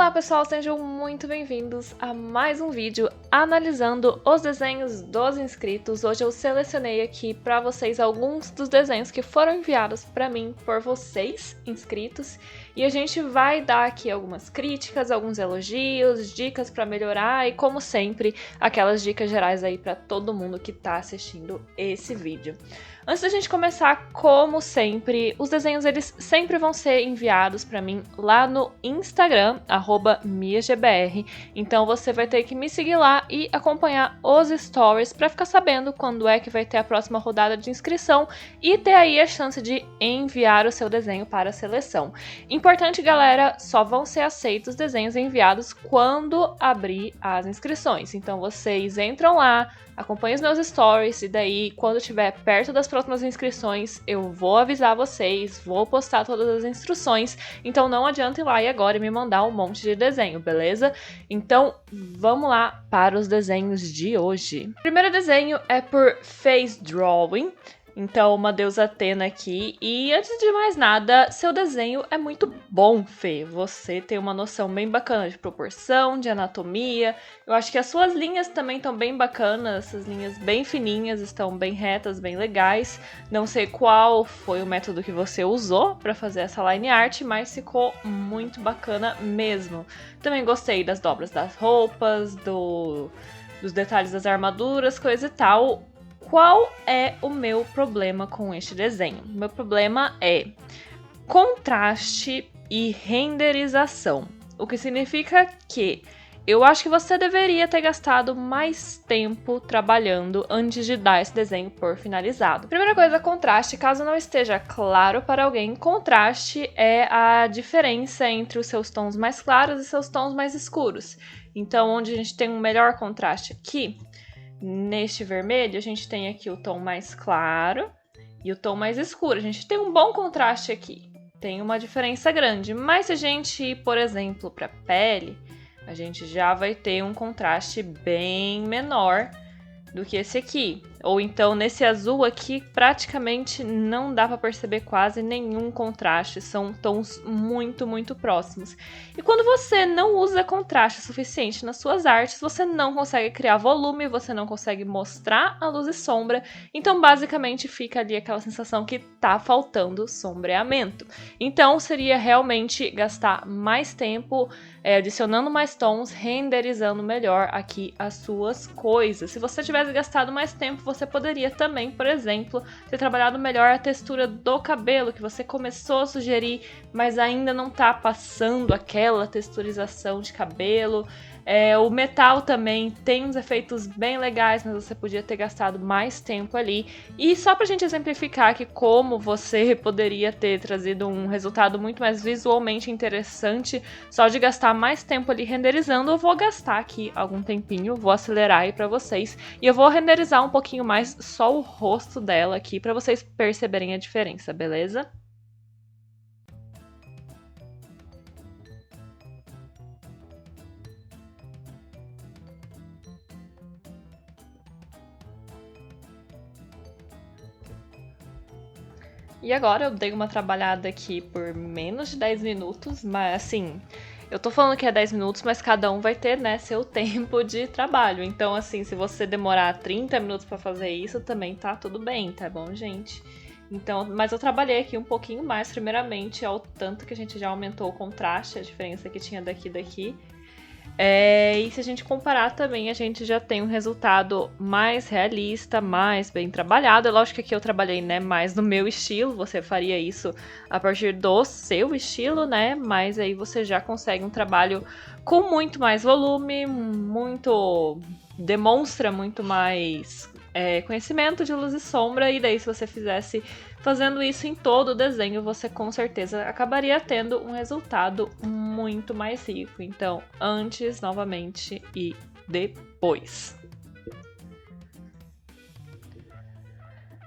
Olá pessoal, sejam muito bem-vindos a mais um vídeo analisando os desenhos dos inscritos. Hoje eu selecionei aqui para vocês alguns dos desenhos que foram enviados para mim por vocês, inscritos, e a gente vai dar aqui algumas críticas, alguns elogios, dicas para melhorar e, como sempre, aquelas dicas gerais aí para todo mundo que está assistindo esse vídeo. Antes da gente começar, como sempre, os desenhos eles sempre vão ser enviados para mim lá no Instagram, @miagbr. Então você vai ter que me seguir lá e acompanhar os stories para ficar sabendo quando é que vai ter a próxima rodada de inscrição e ter aí a chance de enviar o seu desenho para a seleção. Importante, galera, só vão ser aceitos os desenhos enviados quando abrir as inscrições. Então vocês entram lá, acompanhem os meus stories e daí, quando estiver perto das próximas inscrições, eu vou avisar vocês, vou postar todas as instruções, então não adianta ir lá e agora me mandar um monte de desenho, beleza? Então, vamos lá para os desenhos de hoje. O primeiro desenho é por Face Drawing. Então, uma deusa Atena aqui. E antes de mais nada, seu desenho é muito bom, Fê. Você tem uma noção bem bacana de proporção, de anatomia. Eu acho que as suas linhas também estão bem bacanas. Essas linhas bem fininhas, estão bem retas, bem legais. Não sei qual foi o método que você usou para fazer essa line art, mas ficou muito bacana mesmo. Também gostei das dobras das roupas, dos detalhes das armaduras, coisa e tal. Qual é o meu problema com este desenho? Meu problema é contraste e renderização, o que significa que eu acho que você deveria ter gastado mais tempo trabalhando antes de dar esse desenho por finalizado. Primeira coisa, contraste. Caso não esteja claro para alguém, contraste é a diferença entre os seus tons mais claros e seus tons mais escuros. Então, onde a gente tem um melhor contraste aqui, neste vermelho, a gente tem aqui o tom mais claro e o tom mais escuro. A gente tem um bom contraste aqui, tem uma diferença grande. Mas se a gente ir, por exemplo, para a pele, a gente já vai ter um contraste bem menor do que esse aqui. Ou então, nesse azul aqui, praticamente não dá para perceber quase nenhum contraste. São tons muito, muito próximos. E quando você não usa contraste suficiente nas suas artes, você não consegue criar volume, você não consegue mostrar a luz e sombra. Então, basicamente, fica ali aquela sensação que tá faltando sombreamento. Então, seria realmente gastar mais tempo, adicionando mais tons, renderizando melhor aqui as suas coisas. Se você tivesse gastado mais tempo, você poderia também, por exemplo, ter trabalhado melhor a textura do cabelo que você começou a sugerir, mas ainda não tá passando aquela texturização de cabelo. O metal também tem uns efeitos bem legais, mas você podia ter gastado mais tempo ali. E só pra gente exemplificar aqui como você poderia ter trazido um resultado muito mais visualmente interessante só de gastar mais tempo ali renderizando, eu vou gastar aqui algum tempinho, vou acelerar aí pra vocês e eu vou renderizar um pouquinho mais só o rosto dela aqui pra vocês perceberem a diferença, beleza? E agora eu dei uma trabalhada aqui por menos de 10 minutos, mas assim, eu tô falando que é 10 minutos, mas cada um vai ter, né, seu tempo de trabalho. Então, assim, se você demorar 30 minutos pra fazer isso, também tá tudo bem, tá bom, gente? Então, mas eu trabalhei aqui um pouquinho mais, primeiramente, ao tanto que a gente já aumentou o contraste, a diferença que tinha daqui e daqui. E se a gente comparar também, a gente já tem um resultado mais realista, mais bem trabalhado. É lógico que aqui eu trabalhei, né, mais no meu estilo, você faria isso a partir do seu estilo, né, mas aí você já consegue um trabalho com muito mais volume, demonstra muito mais conhecimento de luz e sombra, e daí se você fizesse fazendo isso em todo o desenho, você com certeza acabaria tendo um resultado muito mais rico. Então, antes, novamente e depois.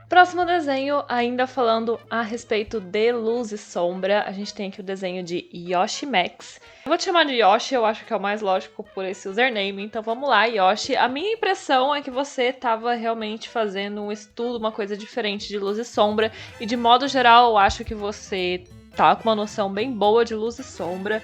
Próximo desenho, ainda falando a respeito de luz e sombra, a gente tem aqui o desenho de Yoshimax. Eu vou te chamar de Yoshi, eu acho que é o mais lógico por esse username, então vamos lá, Yoshi. A minha impressão é que você estava realmente fazendo um estudo, uma coisa diferente de luz e sombra, e de modo geral eu acho que você tá com uma noção bem boa de luz e sombra,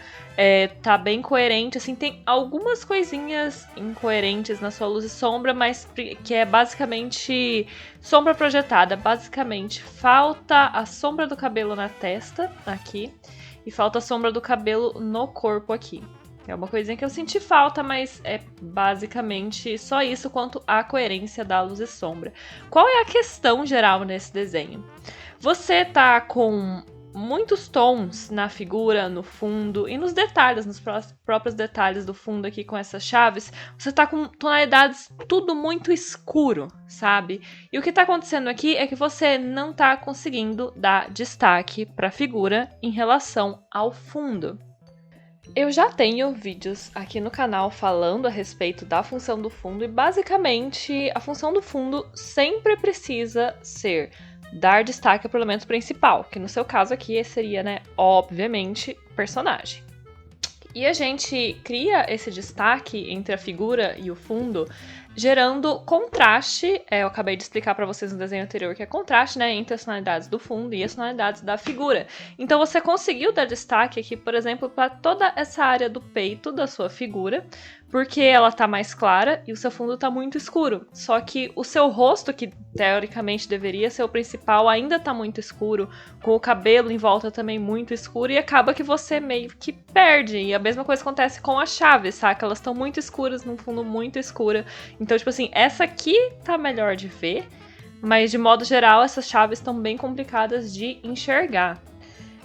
tá bem coerente, assim, tem algumas coisinhas incoerentes na sua luz e sombra, mas que é basicamente sombra projetada. Basicamente, falta a sombra do cabelo na testa, aqui, e falta a sombra do cabelo no corpo aqui. É uma coisinha que eu senti falta, mas é basicamente só isso quanto à coerência da luz e sombra. Qual é a questão geral nesse desenho? Você tá com muitos tons na figura, no fundo e nos detalhes, nos próprios detalhes do fundo aqui com essas chaves. Você tá com tonalidades tudo muito escuro, sabe? E o que tá acontecendo aqui é que você não tá conseguindo dar destaque para a figura em relação ao fundo. Eu já tenho vídeos aqui no canal falando a respeito da função do fundo e basicamente a função do fundo sempre precisa ser dar destaque ao elemento principal, que no seu caso aqui seria, né, obviamente, personagem. E a gente cria esse destaque entre a figura e o fundo gerando contraste, eu acabei de explicar para vocês no desenho anterior que é contraste, né, entre as tonalidades do fundo e as tonalidades da figura. Então você conseguiu dar destaque aqui, por exemplo, para toda essa área do peito da sua figura, porque ela tá mais clara e o seu fundo tá muito escuro. Só que o seu rosto, que teoricamente deveria ser o principal, ainda tá muito escuro, com o cabelo em volta também muito escuro, e acaba que você meio que perde. E a mesma coisa acontece com as chaves, saca? Elas estão muito escuras, num fundo muito escuro. Então, tipo assim, essa aqui tá melhor de ver, mas de modo geral essas chaves estão bem complicadas de enxergar.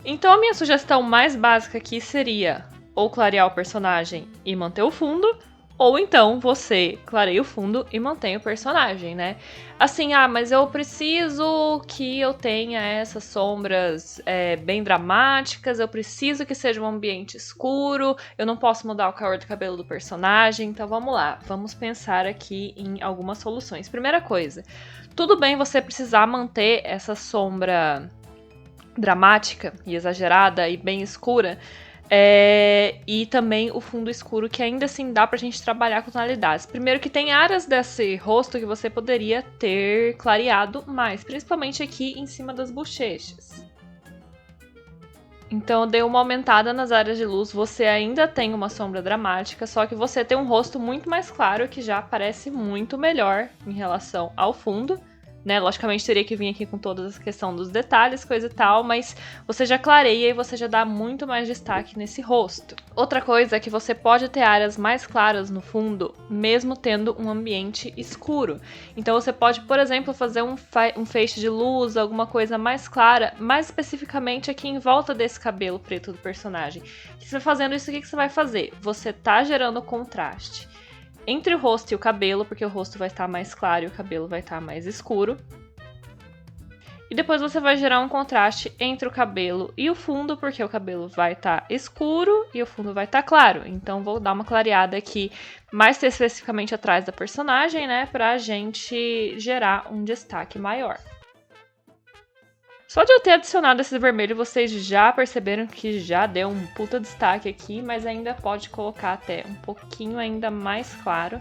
Então a minha sugestão mais básica aqui seria ou clarear o personagem e manter o fundo, ou então você clareia o fundo e mantém o personagem, né? Assim, mas eu preciso que eu tenha essas sombras bem dramáticas, eu preciso que seja um ambiente escuro, eu não posso mudar a cor do cabelo do personagem, então vamos lá, vamos pensar aqui em algumas soluções. Primeira coisa, tudo bem você precisar manter essa sombra dramática e exagerada e bem escura, e também o fundo escuro, que ainda assim dá pra gente trabalhar com tonalidades. Primeiro que tem áreas desse rosto que você poderia ter clareado mais, principalmente aqui em cima das bochechas. Então eu dei uma aumentada nas áreas de luz, você ainda tem uma sombra dramática, só que você tem um rosto muito mais claro, que já parece muito melhor em relação ao fundo. Né? Logicamente teria que vir aqui com toda essa questão dos detalhes, coisa e tal, mas você já clareia e você já dá muito mais destaque nesse rosto. Outra coisa é que você pode ter áreas mais claras no fundo, mesmo tendo um ambiente escuro. Então você pode, por exemplo, fazer um feixe de luz, alguma coisa mais clara, mais especificamente aqui em volta desse cabelo preto do personagem. E você fazendo isso, o que você vai fazer? Você tá gerando contraste entre o rosto e o cabelo, porque o rosto vai estar mais claro e o cabelo vai estar mais escuro. E depois você vai gerar um contraste entre o cabelo e o fundo, porque o cabelo vai estar escuro e o fundo vai estar claro. Então vou dar uma clareada aqui, mais especificamente atrás da personagem, né, pra gente gerar um destaque maior. Só de eu ter adicionado esse vermelho, vocês já perceberam que já deu um puta destaque aqui, mas ainda pode colocar até um pouquinho ainda mais claro.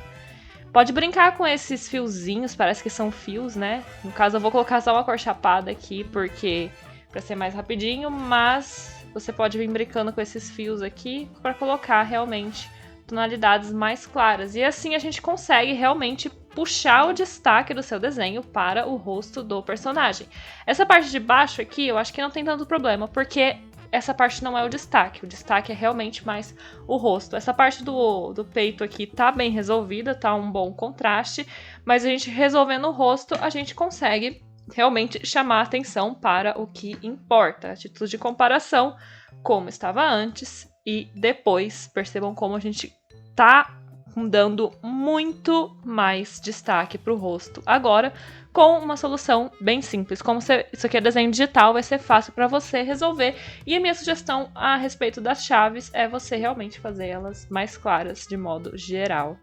Pode brincar com esses fiozinhos, parece que são fios, né? No caso eu vou colocar só uma cor chapada aqui, porque para ser mais rapidinho, mas você pode vir brincando com esses fios aqui para colocar realmente tonalidades mais claras. E assim a gente consegue realmente puxar o destaque do seu desenho para o rosto do personagem. Essa parte de baixo aqui, eu acho que não tem tanto problema, porque essa parte não é o destaque é realmente mais o rosto. Essa parte do peito aqui tá bem resolvida, tá um bom contraste, mas a gente resolvendo o rosto, a gente consegue realmente chamar a atenção para o que importa. A título de comparação, como estava antes e depois, percebam como a gente tá dando muito mais destaque para o rosto agora, com uma solução bem simples. Como isso aqui é desenho digital, vai ser fácil para você resolver. E a minha sugestão a respeito das chaves é você realmente fazer elas mais claras de modo geral.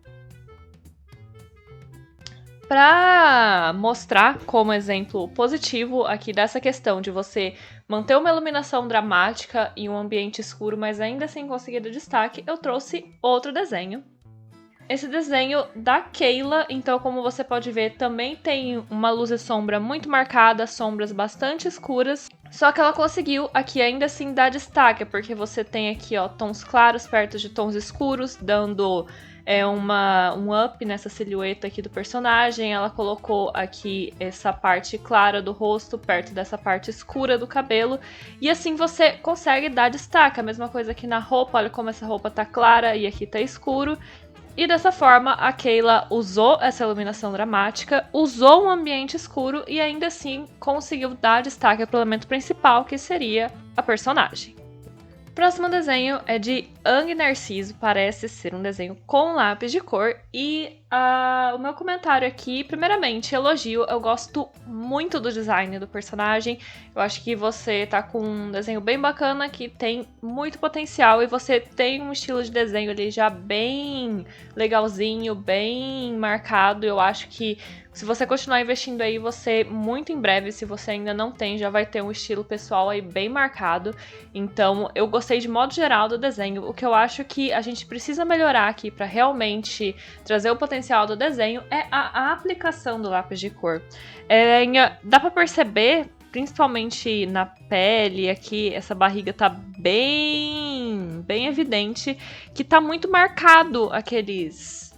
Para mostrar como exemplo positivo aqui dessa questão de você manter uma iluminação dramática e um ambiente escuro, mas ainda assim conseguir dar destaque, eu trouxe outro desenho. esse desenho da Keila. Então, como você pode ver, também tem uma luz e sombra muito marcada, sombras bastante escuras. Só que ela conseguiu aqui ainda assim dar destaque, porque você tem aqui, ó, tons claros perto de tons escuros, dando um up nessa silhueta aqui do personagem. Ela colocou aqui essa parte clara do rosto perto dessa parte escura do cabelo, e assim você consegue dar destaque. A mesma coisa aqui na roupa, olha como essa roupa tá clara e aqui tá escuro. E dessa forma, a Keila usou essa iluminação dramática, usou um ambiente escuro e ainda assim conseguiu dar destaque pro elemento principal, que seria a personagem. O próximo desenho é de Ang Narciso, parece ser um desenho com lápis de cor, e o meu comentário aqui, primeiramente, elogio. Eu gosto muito do design do personagem. Eu acho que você tá com um desenho bem bacana, que tem muito potencial, e você tem um estilo de desenho ali já bem legalzinho, bem marcado. Eu acho que se você continuar investindo aí, você, muito em breve, se você ainda não tem, já vai ter um estilo pessoal aí bem marcado. Então, eu gostei de modo geral do desenho. O que eu acho que a gente precisa melhorar aqui para realmente trazer o potencial do desenho é a aplicação do lápis de cor. Dá para perceber, principalmente na pele aqui, essa barriga tá bem evidente, que tá muito marcado aqueles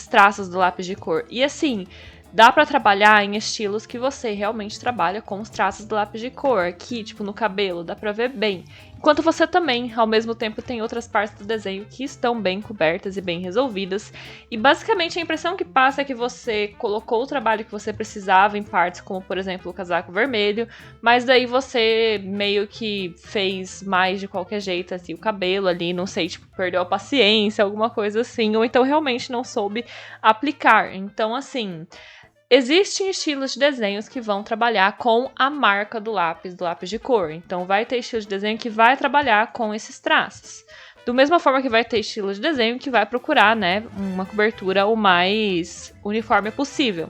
traços do lápis de cor. E assim, dá pra trabalhar em estilos que você realmente trabalha com os traços do lápis de cor. Aqui, tipo, no cabelo, dá pra ver bem. Enquanto você também, ao mesmo tempo, tem outras partes do desenho que estão bem cobertas e bem resolvidas. E basicamente a impressão que passa é que você colocou o trabalho que você precisava em partes, como por exemplo o casaco vermelho, mas daí você meio que fez mais de qualquer jeito, assim, o cabelo ali, não sei, tipo, perdeu a paciência, alguma coisa assim, ou então realmente não soube aplicar. Então, assim, existem estilos de desenhos que vão trabalhar com a marca do lápis de cor. Então vai ter estilo de desenho que vai trabalhar com esses traços. Do mesma forma que vai ter estilo de desenho que vai procurar, né, uma cobertura o mais uniforme possível.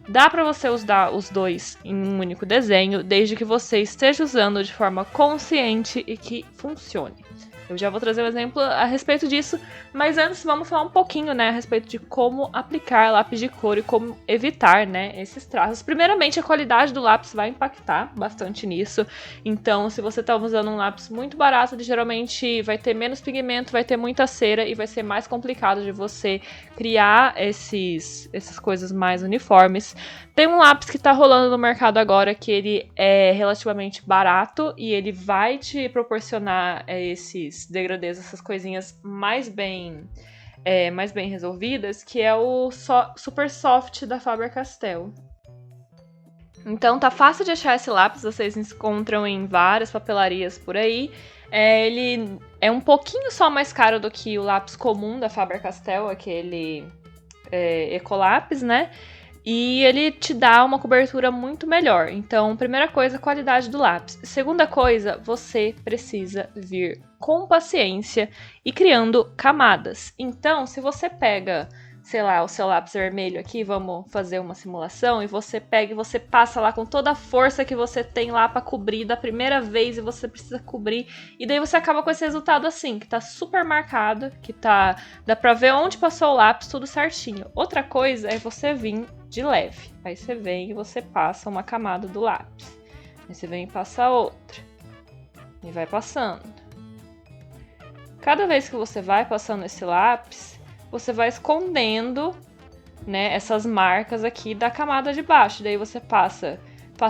Dá para você usar os dois em um único desenho, desde que você esteja usando de forma consciente e que funcione. Eu já vou trazer um exemplo a respeito disso, mas antes vamos falar um pouquinho, né, a respeito de como aplicar lápis de cor e como evitar, né, esses traços. Primeiramente, a qualidade do lápis vai impactar bastante nisso. Então, se você está usando um lápis muito barato, ele geralmente vai ter menos pigmento, vai ter muita cera e vai ser mais complicado de você criar essas coisas mais uniformes. Tem um lápis que tá rolando no mercado agora, que ele é relativamente barato e ele vai te proporcionar esses degradês, essas coisinhas mais bem resolvidas, que é o Super Soft da Faber-Castell. Então tá fácil de achar esse lápis, vocês encontram em várias papelarias por aí. Ele é um pouquinho só mais caro do que o lápis comum da Faber-Castell, aquele Ecolápis, né? E ele te dá uma cobertura muito melhor. Então, primeira coisa, qualidade do lápis. Segunda coisa, você precisa vir com paciência e criando camadas. Então, se você pega, sei lá, o seu lápis vermelho aqui, vamos fazer uma simulação, e você pega e você passa lá com toda a força que você tem lá pra cobrir da primeira vez, e você precisa cobrir, e daí você acaba com esse resultado assim, que tá super marcado, que dá pra ver onde passou o lápis, tudo certinho. Outra coisa é você vir de leve. Aí você vem e você passa uma camada do lápis. Aí você vem e passa outra. E vai passando. Cada vez que você vai passando esse lápis, você vai escondendo, né, essas marcas aqui da camada de baixo. Daí você passa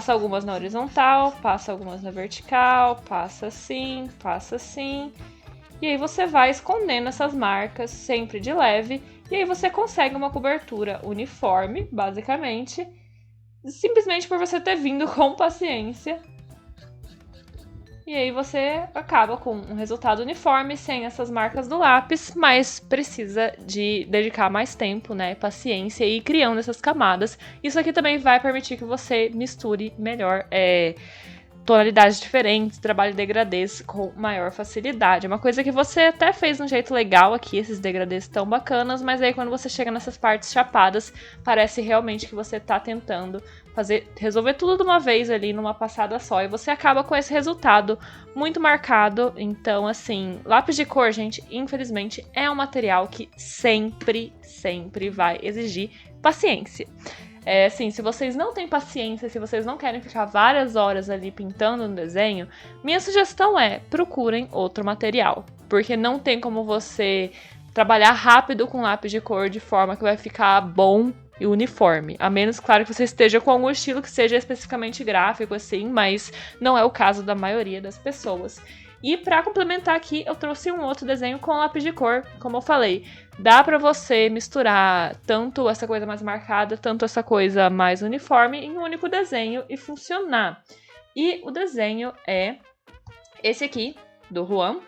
algumas na horizontal, passa algumas na vertical, passa assim. E aí você vai escondendo essas marcas sempre de leve. E aí você consegue uma cobertura uniforme, basicamente, simplesmente por você ter vindo com paciência. E aí você acaba com um resultado uniforme, sem essas marcas do lápis, mas precisa de dedicar mais tempo, né, paciência e ir criando essas camadas. Isso aqui também vai permitir que você misture melhor tonalidades diferentes, trabalhe degradês com maior facilidade. É uma coisa que você até fez de um jeito legal aqui, esses degradês tão bacanas, mas aí quando você chega nessas partes chapadas, parece realmente que você tá tentando resolver tudo de uma vez ali, numa passada só, e você acaba com esse resultado muito marcado. Então, assim, lápis de cor, gente, infelizmente, é um material que sempre vai exigir paciência. Assim, se vocês não têm paciência, se vocês não querem ficar várias horas ali pintando um desenho, minha sugestão é, procurem outro material, porque não tem como você trabalhar rápido com lápis de cor de forma que vai ficar bom e uniforme, a menos, claro, que você esteja com algum estilo que seja especificamente gráfico, assim, mas não é o caso da maioria das pessoas. E pra complementar aqui, eu trouxe um outro desenho com lápis de cor, como eu falei. Dá pra você misturar tanto essa coisa mais marcada, tanto essa coisa mais uniforme em um único desenho e funcionar. E o desenho é esse aqui, do Juan.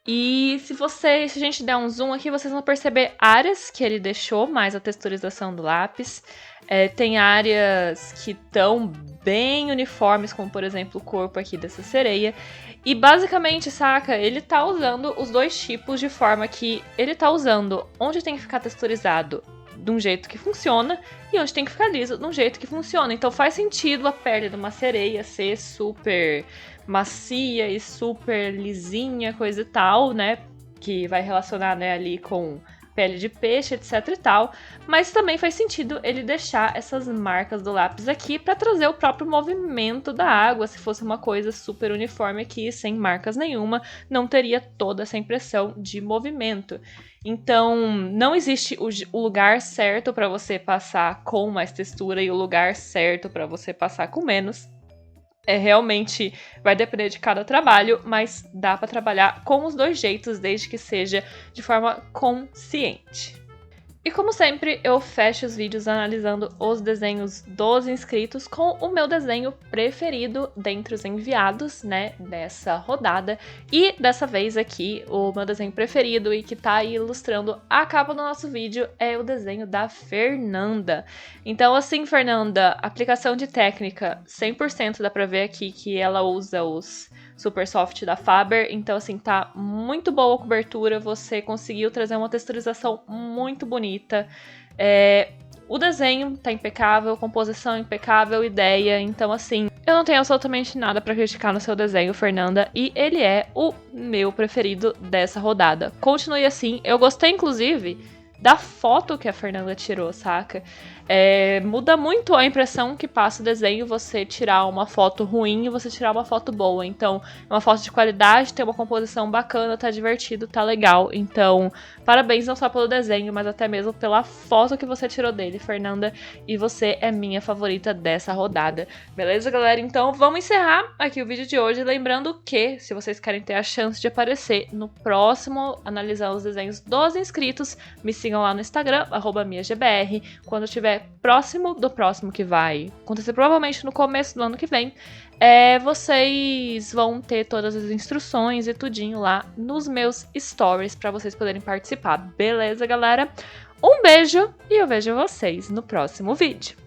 E se a gente der um zoom aqui, vocês vão perceber áreas que ele deixou, mais a texturização do lápis. Tem áreas que estão bem uniformes, como por exemplo o corpo aqui dessa sereia. E basicamente, saca, ele tá usando os dois tipos de forma que ele tá usando onde tem que ficar texturizado de um jeito que funciona e onde tem que ficar liso de um jeito que funciona. Então faz sentido a pele de uma sereia ser super macia e super lisinha, coisa e tal, né? Que vai relacionar, né, ali com pele de peixe, etc e tal. Mas também faz sentido ele deixar essas marcas do lápis aqui para trazer o próprio movimento da água. Se fosse uma coisa super uniforme aqui, sem marcas nenhuma, não teria toda essa impressão de movimento. Então, não existe o lugar certo para você passar com mais textura e o lugar certo para você passar com menos. Realmente vai depender de cada trabalho, mas dá para trabalhar com os dois jeitos, desde que seja de forma consciente. E como sempre, eu fecho os vídeos analisando os desenhos dos inscritos com o meu desenho preferido dentre os enviados, né, dessa rodada. E dessa vez aqui, o meu desenho preferido e que tá aí ilustrando a capa do nosso vídeo é o desenho da Fernanda. Então assim, Fernanda, aplicação de técnica 100%, dá pra ver aqui que ela usa os Super Soft da Faber, então assim, tá muito boa a cobertura, você conseguiu trazer uma texturização muito bonita, o desenho tá impecável, composição impecável, ideia, então assim, eu não tenho absolutamente nada pra criticar no seu desenho, Fernanda, e ele é o meu preferido dessa rodada. Continue assim, eu gostei inclusive da foto que a Fernanda tirou, saca? Muda muito a impressão que passa o desenho você tirar uma foto ruim e você tirar uma foto boa. Então, é uma foto de qualidade, tem uma composição bacana, tá divertido, tá legal. Então, parabéns não só pelo desenho, mas até mesmo pela foto que você tirou dele, Fernanda. E você é minha favorita dessa rodada. Beleza, galera? Então, vamos encerrar aqui o vídeo de hoje. Lembrando que, se vocês querem ter a chance de aparecer no próximo, analisar os desenhos dos inscritos, me sigam lá no Instagram, @miagbr. Quando eu tiver próximo do próximo, que vai acontecer provavelmente no começo do ano que vem, vocês vão ter todas as instruções e tudinho lá nos meus stories para vocês poderem participar. Beleza, galera? Um beijo e eu vejo vocês no próximo vídeo.